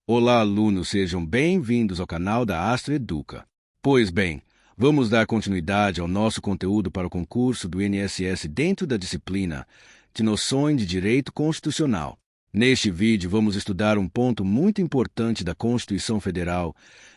Olá, alunos, sejam bem-vindos ao canal da Astro Educa. Pois bem, vamos dar continuidade ao nosso conteúdo para o concurso do INSS dentro da disciplina de Noções de Direito Constitucional. Neste vídeo, vamos estudar um ponto muito importante da Constituição Federal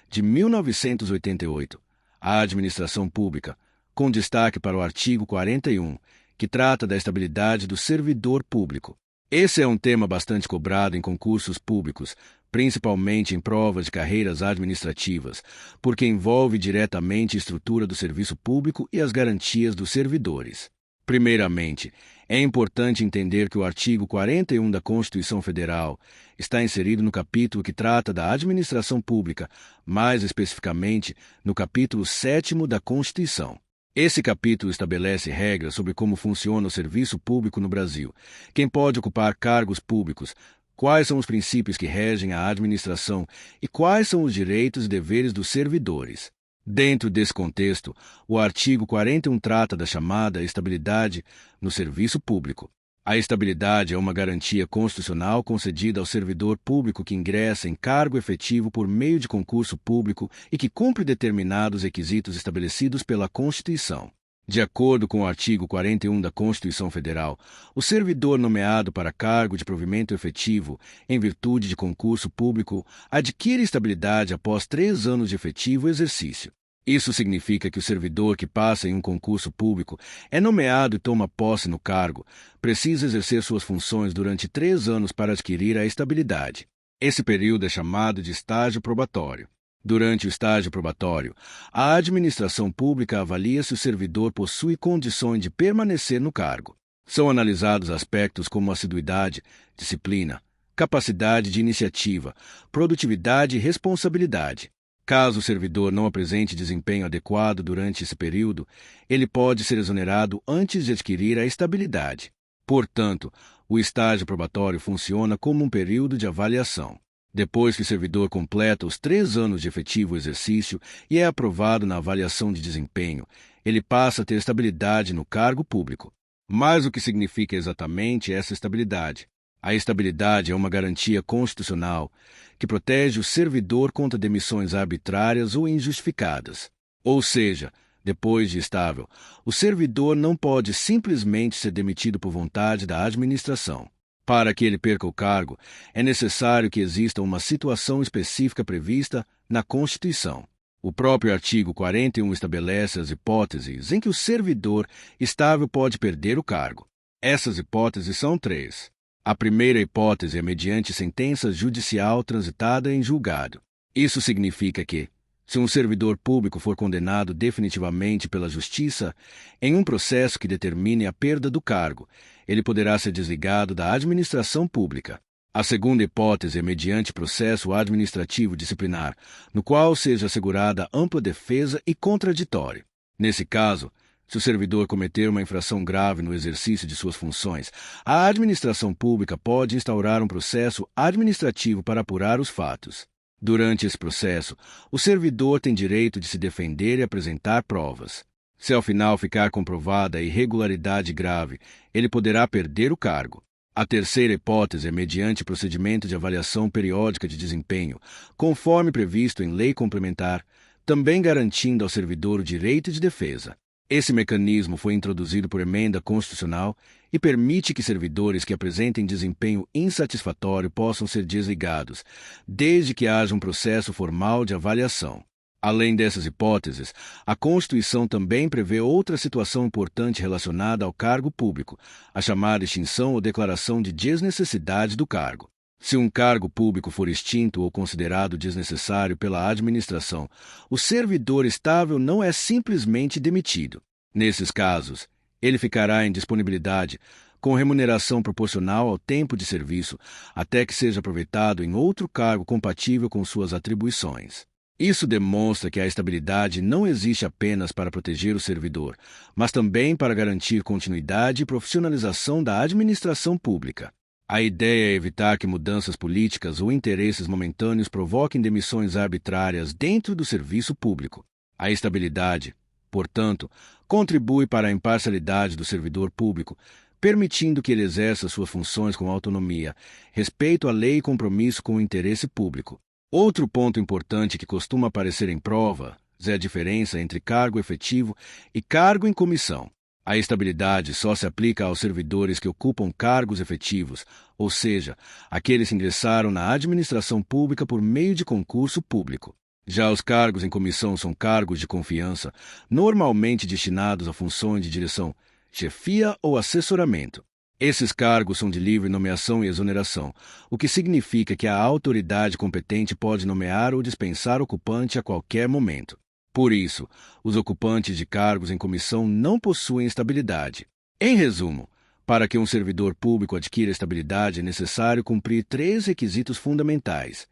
de 1988, a administração pública, com destaque para o artigo 41, que trata da estabilidade do servidor público. Esse é um tema bastante cobrado em concursos públicos, principalmente em provas de carreiras administrativas, porque envolve diretamente a estrutura do serviço público e as garantias dos servidores. Primeiramente, é importante entender que o artigo 41 da Constituição Federal está inserido no capítulo que trata da administração pública, mais especificamente no capítulo 7º da Constituição. Esse capítulo estabelece regras sobre como funciona o serviço público no Brasil, quem pode ocupar cargos públicos, quais são os princípios que regem a administração e quais são os direitos e deveres dos servidores. Dentro desse contexto, o artigo 41 trata da chamada estabilidade no serviço público. A estabilidade é uma garantia constitucional concedida ao servidor público que ingressa em cargo efetivo por meio de concurso público e que cumpre determinados requisitos estabelecidos pela Constituição. De acordo com o artigo 41 da Constituição Federal, o servidor nomeado para cargo de provimento efetivo, em virtude de concurso público, adquire estabilidade após 3 anos de efetivo exercício. Isso significa que o servidor que passa em um concurso público é nomeado e toma posse no cargo, precisa exercer suas funções durante 3 anos para adquirir a estabilidade. Esse período é chamado de estágio probatório. Durante o estágio probatório, a administração pública avalia se o servidor possui condições de permanecer no cargo. São analisados aspectos como assiduidade, disciplina, capacidade de iniciativa, produtividade e responsabilidade. Caso o servidor não apresente desempenho adequado durante esse período, ele pode ser exonerado antes de adquirir a estabilidade. Portanto, o estágio probatório funciona como um período de avaliação. Depois que o servidor completa os 3 anos de efetivo exercício e é aprovado na avaliação de desempenho, ele passa a ter estabilidade no cargo público. Mas o que significa exatamente essa estabilidade? A estabilidade é uma garantia constitucional que protege o servidor contra demissões arbitrárias ou injustificadas. Ou seja, depois de estável, o servidor não pode simplesmente ser demitido por vontade da administração. Para que ele perca o cargo, é necessário que exista uma situação específica prevista na Constituição. O próprio artigo 41 estabelece as hipóteses em que o servidor estável pode perder o cargo. Essas hipóteses são 3. A primeira hipótese é mediante sentença judicial transitada em julgado. Isso significa que, se um servidor público for condenado definitivamente pela Justiça em um processo que determine a perda do cargo, ele poderá ser desligado da administração pública. A segunda hipótese é mediante processo administrativo disciplinar, no qual seja assegurada ampla defesa e contraditório. Nesse caso, se o servidor cometer uma infração grave no exercício de suas funções, a administração pública pode instaurar um processo administrativo para apurar os fatos. Durante esse processo, o servidor tem direito de se defender e apresentar provas. Se ao final ficar comprovada a irregularidade grave, ele poderá perder o cargo. A terceira hipótese é mediante procedimento de avaliação periódica de desempenho, conforme previsto em lei complementar, também garantindo ao servidor o direito de defesa. Esse mecanismo foi introduzido por emenda constitucional e permite que servidores que apresentem desempenho insatisfatório possam ser desligados, desde que haja um processo formal de avaliação. Além dessas hipóteses, a Constituição também prevê outra situação importante relacionada ao cargo público, a chamada extinção ou declaração de desnecessidade do cargo. Se um cargo público for extinto ou considerado desnecessário pela administração, o servidor estável não é simplesmente demitido. Nesses casos, ele ficará em disponibilidade, com remuneração proporcional ao tempo de serviço, até que seja aproveitado em outro cargo compatível com suas atribuições. Isso demonstra que a estabilidade não existe apenas para proteger o servidor, mas também para garantir continuidade e profissionalização da administração pública. A ideia é evitar que mudanças políticas ou interesses momentâneos provoquem demissões arbitrárias dentro do serviço público. A estabilidade, portanto, contribui para a imparcialidade do servidor público, permitindo que ele exerça suas funções com autonomia, respeito à lei e compromisso com o interesse público. Outro ponto importante que costuma aparecer em prova é a diferença entre cargo efetivo e cargo em comissão. A estabilidade só se aplica aos servidores que ocupam cargos efetivos, ou seja, aqueles que ingressaram na administração pública por meio de concurso público. Já os cargos em comissão são cargos de confiança, normalmente destinados a funções de direção, chefia ou assessoramento. Esses cargos são de livre nomeação e exoneração, o que significa que a autoridade competente pode nomear ou dispensar o ocupante a qualquer momento. Por isso, os ocupantes de cargos em comissão não possuem estabilidade. Em resumo, para que um servidor público adquira estabilidade é necessário cumprir 3 requisitos fundamentais: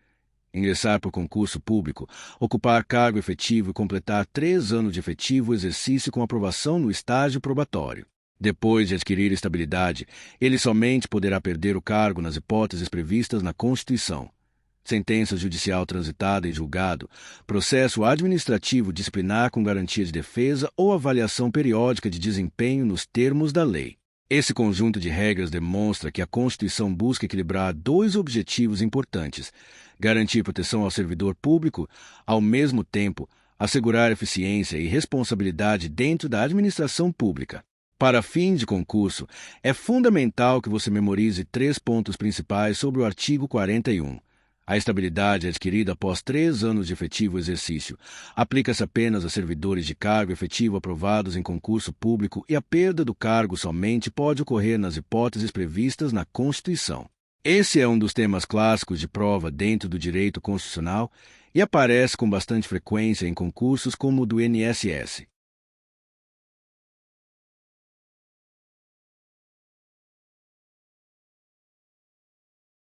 ingressar por concurso público, ocupar cargo efetivo e completar 3 anos de efetivo exercício com aprovação no estágio probatório. Depois de adquirir estabilidade, ele somente poderá perder o cargo nas hipóteses previstas na Constituição: sentença judicial transitada em julgado, processo administrativo disciplinar com garantia de defesa ou avaliação periódica de desempenho nos termos da lei. Esse conjunto de regras demonstra que a Constituição busca equilibrar 2 objetivos importantes: garantir proteção ao servidor público, ao mesmo tempo, assegurar eficiência e responsabilidade dentro da administração pública. Para fins de concurso, é fundamental que você memorize 3 pontos principais sobre o artigo 41. A estabilidade adquirida após 3 anos de efetivo exercício aplica-se apenas a servidores de cargo efetivo aprovados em concurso público e a perda do cargo somente pode ocorrer nas hipóteses previstas na Constituição. Esse é um dos temas clássicos de prova dentro do direito constitucional e aparece com bastante frequência em concursos como o do INSS.